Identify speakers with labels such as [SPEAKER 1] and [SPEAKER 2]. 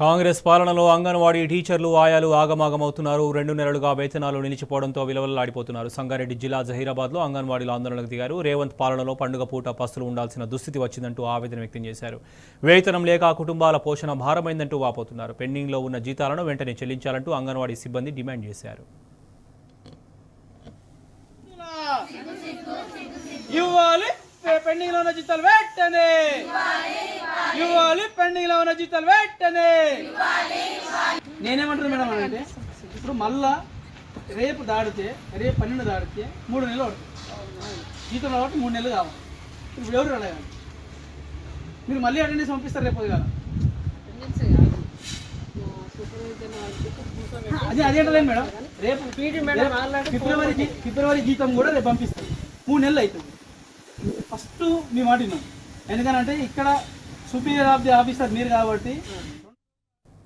[SPEAKER 1] కాంగ్రెస్ పాలనలో అంగన్వాడీ టీచర్లు ఆయాలు ఆగమాగమవుతున్నారు. 2 నెలలుగా వేతనాలు నిలిచిపోవడంతో విలవల్లాడిపోతున్నారు. సంగారెడ్డి జిల్లా జహీరాబాద్లో అంగన్వాడీలు ఆందోళనకు దిగారు. రేవంత్ పాలనలో పండుగ పూట పస్తులు ఉండాల్సిన దుస్థితి వచ్చిందంటూ ఆవేదన వ్యక్తం చేశారు. వేతనం లేక కుటుంబాల పోషణ భారమైందంటూ వాపోతున్నారు. పెండింగ్లో ఉన్న జీతాలను వెంటనే చెల్లించాలంటూ అంగన్వాడీ సిబ్బంది డిమాండ్ చేశారు.
[SPEAKER 2] పెండింగ్ లో ఉన్న జీతాలు వెంటనే ఇవ్వాలి. పెండింగ్ లో ఉన్న జీతాలు వెంటనే. నేనేమంటాను మేడం అంటే, ఇప్పుడు మళ్ళా రేపు దాడితే, రేపు 12 దాడితే 3 నెలలు పడుతుంది. జీతం కాబట్టి 3 నెలలు కావాలి. ఇప్పుడు ఎవరు రాలేదు, మీరు మళ్ళీ అటెండెన్స్ పంపిస్తారు రేపు కదా. అదేంటలేదు మేడం, రేపు ఫిబ్రవరి జీతం కూడా రేపు పంపిస్తారు. 3 నెలలు అవుతుంది. ఫస్ట్ మీ మాట విన్నాం, ఎందుకనంటే ఇక్కడ సుపీరియర్ ఆఫ్ ది ఆఫీసర్ మీరు కాబట్టి